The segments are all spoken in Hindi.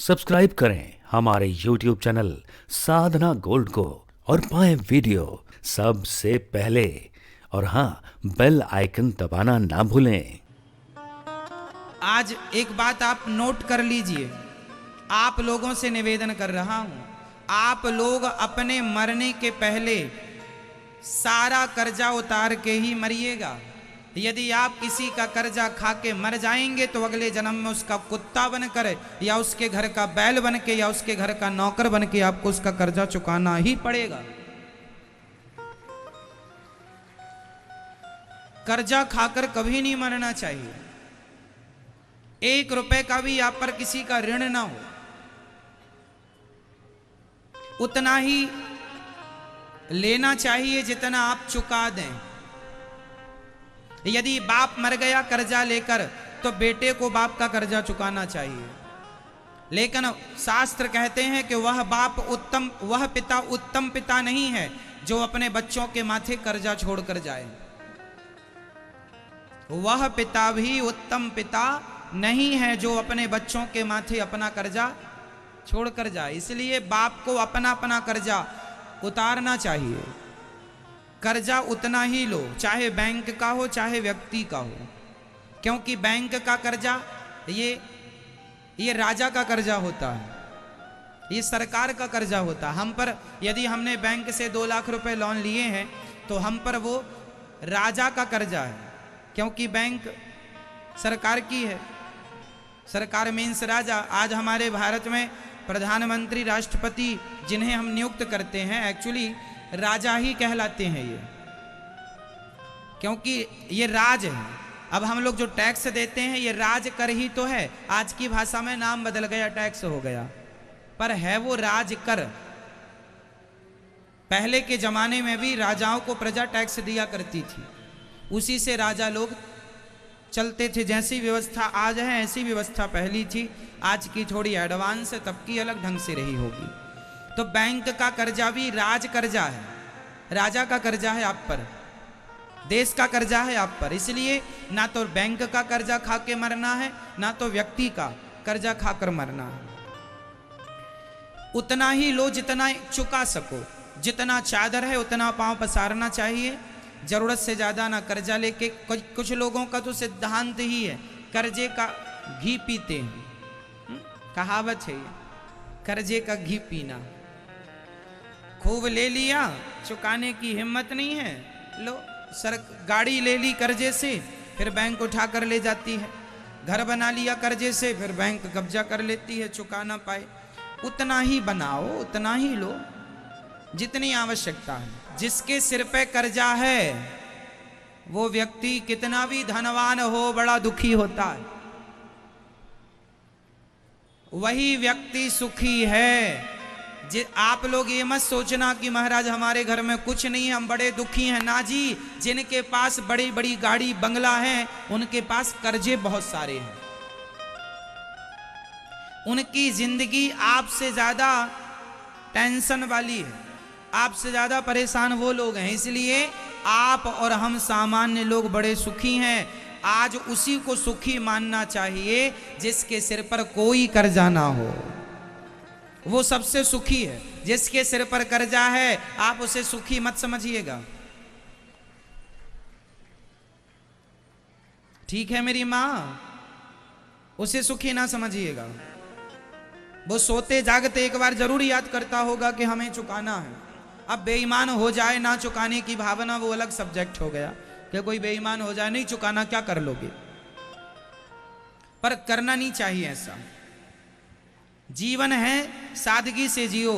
सब्सक्राइब करें हमारे YouTube चैनल साधना गोल्ड को और पाएं वीडियो सबसे पहले। और हाँ, बेल आइकन दबाना ना भूलें। आज एक बात आप नोट कर लीजिए, आप लोगों से निवेदन कर रहा हूं, आप लोग अपने मरने के पहले सारा कर्जा उतार के ही मरिएगा। यदि आप किसी का कर्जा खा के मर जाएंगे तो अगले जन्म में उसका कुत्ता बनकर या उसके घर का बैल बन के या उसके घर का नौकर बन के आपको उसका कर्जा चुकाना ही पड़ेगा। कर्जा खाकर कभी नहीं मरना चाहिए। 1 रुपए का भी आप पर किसी का ऋण ना हो, उतना ही लेना चाहिए जितना आप चुका दें। यदि बाप मर गया कर्जा लेकर तो बेटे को बाप का कर्जा चुकाना चाहिए, लेकिन शास्त्र कहते हैं कि वह पिता उत्तम पिता नहीं है जो अपने बच्चों के माथे कर्जा छोड़कर जाए। वह पिता भी उत्तम पिता नहीं है जो अपने बच्चों के माथे अपना कर्जा छोड़कर जाए। इसलिए बाप को अपना अपना कर्जा उतारना चाहिए। कर्जा उतना ही लो, चाहे बैंक का हो चाहे व्यक्ति का हो, क्योंकि बैंक का कर्जा ये राजा का कर्जा होता है, ये सरकार का कर्जा होता है। हम पर यदि हमने बैंक से 2 लाख रुपए लोन लिए हैं तो हम पर वो राजा का कर्जा है, क्योंकि बैंक सरकार की है। सरकार मीन्स राजा। आज हमारे भारत में प्रधानमंत्री, राष्ट्रपति जिन्हें हम नियुक्त करते हैं, एक्चुअली राजा ही कहलाते हैं ये, क्योंकि ये राज है। अब हम लोग जो टैक्स देते हैं ये राज कर ही तो है। आज की भाषा में नाम बदल गया, टैक्स हो गया, पर है वो राज कर। पहले के जमाने में भी राजाओं को प्रजा टैक्स दिया करती थी, उसी से राजा लोग चलते थे। जैसी व्यवस्था आज है ऐसी व्यवस्था पहली थी। आज की थोड़ी एडवांस है, तब की अलग ढंग से रही होगी। तो बैंक का कर्जा भी राज कर्जा है, राजा का कर्जा है आप पर, देश का कर्जा है आप पर। इसलिए ना तो बैंक का कर्जा खा के मरना है, ना तो व्यक्ति का कर्जा खाकर मरना है। उतना ही लो जितना चुका सको। जितना चादर है उतना पांव पसारना चाहिए, जरूरत से ज्यादा ना कर्जा लेके। कुछ लोगों का तो सिद्धांत ही है कर्जे का घी पीते हैं, कहावत है ये, कर्जे का घी पीना। खूब ले लिया, चुकाने की हिम्मत नहीं है, लो गाड़ी ले ली कर्जे से, फिर बैंक उठा कर ले जाती है। घर बना लिया कर्जे से, फिर बैंक कब्जा कर लेती है, चुका ना पाए। उतना ही बनाओ, उतना ही लो जितनी आवश्यकता है। जिसके सिर पे कर्जा है वो व्यक्ति कितना भी धनवान हो बड़ा दुखी होता है। वही व्यक्ति सुखी है। आप लोग ये मत सोचना कि महाराज हमारे घर में कुछ नहीं है, हम बड़े दुखी हैं। ना जी, जिनके पास बड़ी बड़ी गाड़ी बंगला है उनके पास कर्जे बहुत सारे हैं। उनकी जिंदगी आपसे ज्यादा टेंशन वाली है, आपसे ज्यादा परेशान वो लोग हैं। इसलिए आप और हम सामान्य लोग बड़े सुखी हैं। आज उसी को सुखी मानना चाहिए जिसके सिर पर कोई कर्जा ना हो, वो सबसे सुखी है। जिसके सिर पर कर्जा है आप उसे सुखी मत समझिएगा, ठीक है मेरी मां, उसे सुखी ना समझिएगा। वो सोते जागते एक बार जरूर याद करता होगा कि हमें चुकाना है। अब बेईमान हो जाए ना चुकाने की भावना, वो अलग सब्जेक्ट हो गया कि कोई बेईमान हो जाए, नहीं चुकाना क्या कर लोगे, पर करना नहीं चाहिए ऐसा। जीवन है, सादगी से जियो।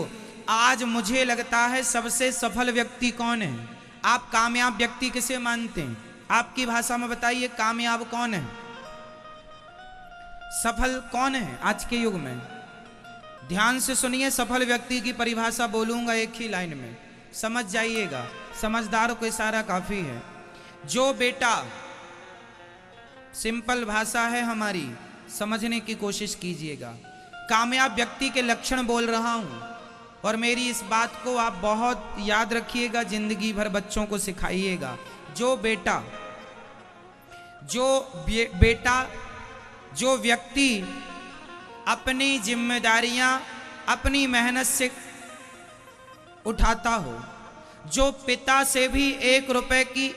आज मुझे लगता है सबसे सफल व्यक्ति कौन है? आप कामयाब व्यक्ति किसे मानते हैं? आपकी भाषा में बताइए, कामयाब कौन है, सफल कौन है आज के युग में? ध्यान से सुनिए, सफल व्यक्ति की परिभाषा बोलूंगा एक ही लाइन में, समझ जाइएगा। समझदार को इशारा काफी है। जो बेटा, सिंपल भाषा है हमारी, समझने की कोशिश कीजिएगा। कामयाब व्यक्ति के लक्षण बोल रहा हूं और मेरी इस बात को आप बहुत याद रखिएगा, जिंदगी भर बच्चों को सिखाइएगा। जो बेटा जो व्यक्ति अपनी जिम्मेदारियां अपनी मेहनत से उठाता हो, जो पिता से भी 1 रुपए की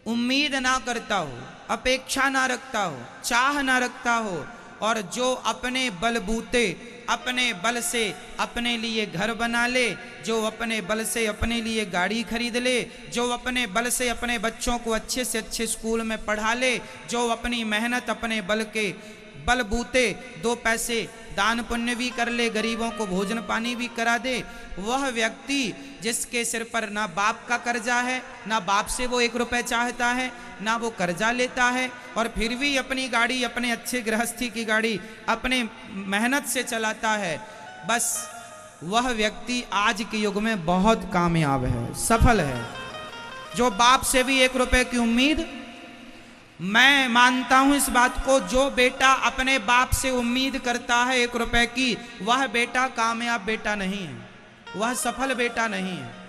उम्मीद ना करता हो, अपेक्षा ना रखता हो, चाह ना रखता हो, और जो अपने बलबूते अपने बल से अपने लिए घर बना ले, जो अपने बल से अपने लिए गाड़ी खरीद ले, जो अपने बल से अपने बच्चों को अच्छे से अच्छे स्कूल में पढ़ा ले, जो अपनी मेहनत अपने बल के बलबूते 2 पैसे दान पुण्य भी कर ले, गरीबों को भोजन पानी भी करा दे, वह व्यक्ति जिसके सिर पर ना बाप का कर्जा है, ना बाप से वो 1 रुपए चाहता है, ना वो कर्जा लेता है, और फिर भी अपनी गाड़ी, अपने अच्छे गृहस्थी की गाड़ी अपने मेहनत से चलाता है, बस वह व्यक्ति आज के युग में बहुत कामयाब है, सफल है। जो बाप से भी 1 रुपए की उम्मीद, मैं मानता हूं इस बात को, जो बेटा अपने बाप से उम्मीद करता है 1 रुपए की, वह बेटा कामयाब बेटा नहीं है, वह सफल बेटा नहीं है।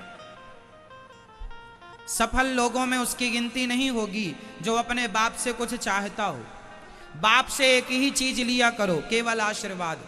सफल लोगों में उसकी गिनती नहीं होगी जो अपने बाप से कुछ चाहता हो। बाप से एक ही चीज लिया करो, केवल आशीर्वाद।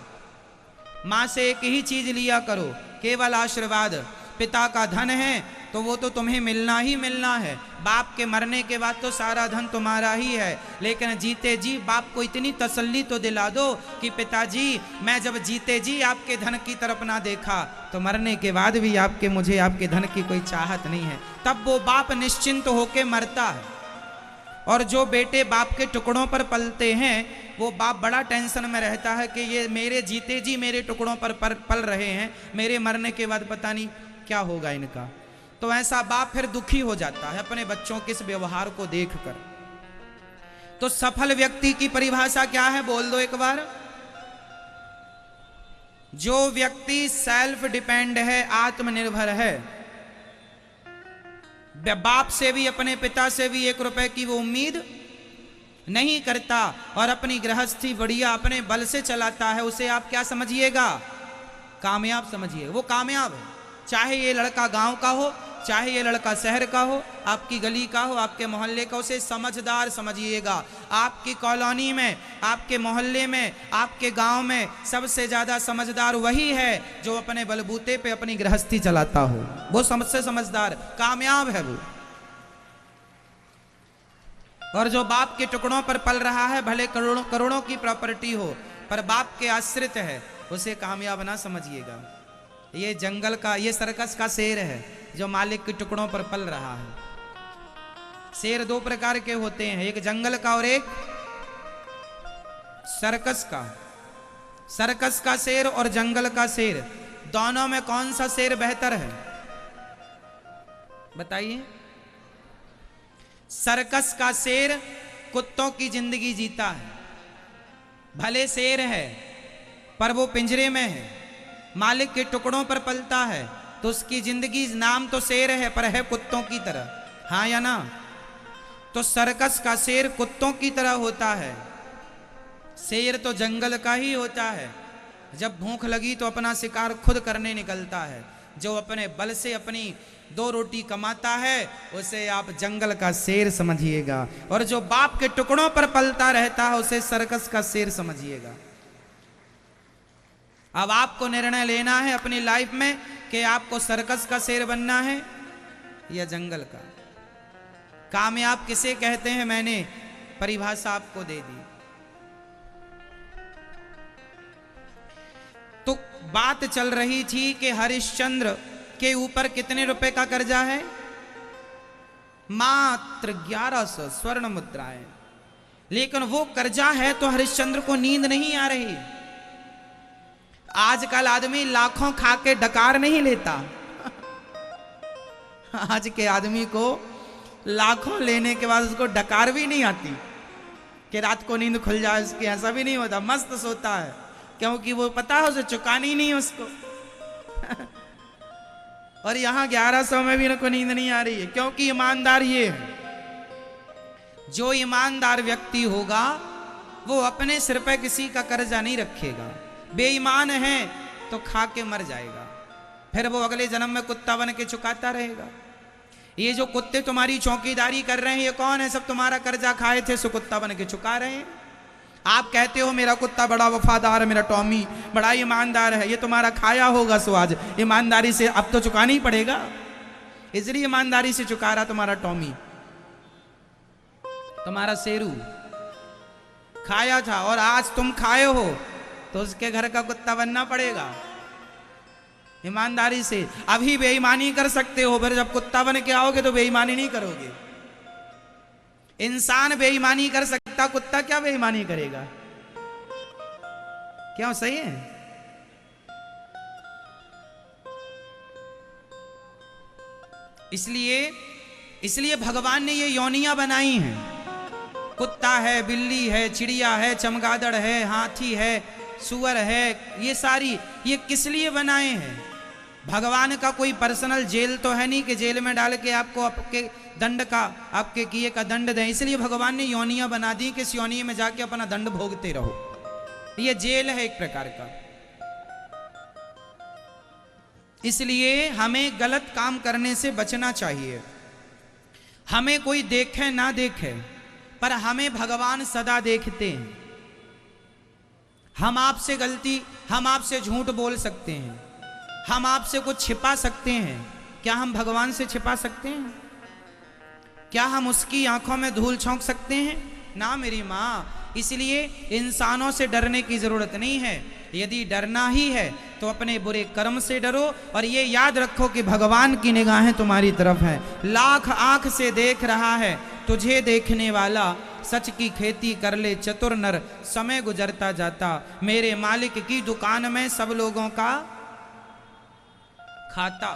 माँ से एक ही चीज लिया करो, केवल आशीर्वाद। पिता का धन है तो वो तो तुम्हें मिलना ही मिलना है, बाप के मरने के बाद तो सारा धन तुम्हारा ही है, लेकिन जीते जी बाप को इतनी तसल्ली तो दिला दो कि पिताजी, मैं जब जीते जी आपके धन की तरफ ना देखा तो मरने के बाद भी मुझे आपके धन की कोई चाहत नहीं है, तब वो बाप निश्चिंत होके मरता है। और जो बेटे बाप के टुकड़ों पर पलते हैं, वो बाप बड़ा टेंशन में रहता है कि ये मेरे जीते जी मेरे टुकड़ों पर पल रहे हैं, मेरे मरने के बाद पता नहीं क्या होगा इनका। तो ऐसा बाप फिर दुखी हो जाता है अपने बच्चों के इस व्यवहार को देखकर। तो सफल व्यक्ति की परिभाषा क्या है, बोल दो एक बार। जो व्यक्ति सेल्फ डिपेंड है, आत्मनिर्भर है, बाप से भी अपने पिता से भी 1 रुपए की वो उम्मीद नहीं करता और अपनी गृहस्थी बढ़िया अपने बल से चलाता है, उसे आप क्या समझिएगा, कामयाब समझिए। वो कामयाब है, चाहे ये लड़का गांव का हो, चाहे ये लड़का शहर का हो, आपकी गली का हो, आपके मोहल्ले का, उसे समझदार समझिएगा। आपकी कॉलोनी में, आपके मोहल्ले में, आपके गांव में सबसे ज्यादा समझदार वही है जो अपने बलबूते पे अपनी गृहस्थी चलाता हो, वो सबसे समझदार कामयाब है वो। और जो बाप के टुकड़ों पर पल रहा है, भले करोड़ों करोड़ों की प्रॉपर्टी हो, पर बाप के आश्रित है, उसे कामयाब ना समझिएगा। ये जंगल का, ये सर्कस का शेर है जो मालिक के टुकड़ों पर पल रहा है। शेर 2 प्रकार के होते हैं, एक जंगल का और एक सर्कस का। सर्कस का शेर और जंगल का शेर, दोनों में कौन सा शेर बेहतर है बताइए। सर्कस का शेर कुत्तों की जिंदगी जीता है, भले शेर है पर वो पिंजरे में है, मालिक के टुकड़ों पर पलता है, तो उसकी जिंदगी, नाम तो शेर है पर है कुत्तों की तरह, हाँ या ना। तो सर्कस का शेर कुत्तों की तरह होता है, शेर तो जंगल का ही होता है। जब भूख लगी तो अपना शिकार खुद करने निकलता है। जो अपने बल से अपनी 2 रोटी कमाता है, उसे आप जंगल का शेर समझिएगा, और जो बाप के टुकड़ों पर पलता रहता है, उसे सर्कस का शेर समझिएगा। अब आपको निर्णय लेना है अपनी लाइफ में कि आपको सर्कस का शेर बनना है या जंगल का। कामयाब किसे कहते हैं, मैंने परिभाषा आपको दे दी। तो बात चल रही थी कि हरिश्चंद्र के ऊपर कितने रुपए का कर्जा है, मात्र 1100 स्वर्ण मुद्राएं। लेकिन वो कर्जा है तो हरिश्चंद्र को नींद नहीं आ रही। आजकल आदमी लाखों खा के डकार नहीं लेता। आज के आदमी को लाखों लेने के बाद उसको डकार भी नहीं आती कि रात को नींद खुल जाए उसकी, ऐसा भी नहीं होता, मस्त सोता है, क्योंकि वो पता है उसे चुकानी नहीं है उसको। और यहां 1100 में भी उनको नींद नहीं आ रही है, क्योंकि ईमानदार ये है, जो ईमानदार व्यक्ति होगा वो अपने सिर पे किसी का कर्जा नहीं रखेगा। बेईमान है तो खा के मर जाएगा, फिर वो अगले जन्म में कुत्ता बन के चुकाता रहेगा। ये जो कुत्ते तुम्हारी चौकीदारी कर रहे हैं, ये कौन है? सब तुम्हारा कर्जा खाए थे, सो कुत्ता बन के चुका रहे हैं। आप कहते हो मेरा कुत्ता बड़ा वफादार है, मेरा टॉमी बड़ा ईमानदार है, ये तुम्हारा खाया होगा सो आज ईमानदारी से अब तो चुकाना ही पड़ेगा, इसलिए ईमानदारी से चुका रहा तुम्हारा टॉमी। तुम्हारा शेरू खाया था और आज तुम खाए हो तो उसके घर का कुत्ता बनना पड़ेगा ईमानदारी से। अभी बेईमानी कर सकते हो, फिर जब कुत्ता बन के आओगे तो बेईमानी नहीं करोगे। इंसान बेईमानी कर सकता, कुत्ता क्या बेईमानी करेगा? क्यों, सही है? इसलिए भगवान ने ये योनियां बनाई हैं। कुत्ता है, बिल्ली है, चिड़िया है, चमगादड़ है, हाथी है, सुअर है, ये सारी ये किस लिए बनाए हैं? भगवान का कोई पर्सनल जेल तो है नहीं कि जेल में डाल के आपको आपके दंड का, आपके किए का दंड दें। इसलिए भगवान ने योनियां बना दी कि इस योनि में जाके अपना दंड भोगते रहो। ये जेल है एक प्रकार का। इसलिए हमें गलत काम करने से बचना चाहिए। हमें कोई देखे ना देखे, पर हमें भगवान सदा देखते हैं। हम आपसे गलती, हम आपसे झूठ बोल सकते हैं, हम आपसे कुछ छिपा सकते हैं, क्या हम भगवान से छिपा सकते हैं? क्या हम उसकी आंखों में धूल झोंक सकते हैं? ना मेरी माँ। इसलिए इंसानों से डरने की जरूरत नहीं है। यदि डरना ही है तो अपने बुरे कर्म से डरो, और ये याद रखो कि भगवान की निगाहें तुम्हारी तरफ हैं। लाख आंख से देख रहा है तुझे देखने वाला, सच की खेती कर ले चतुर नर, समय गुजरता जाता, मेरे मालिक की दुकान में सब लोगों का खाता।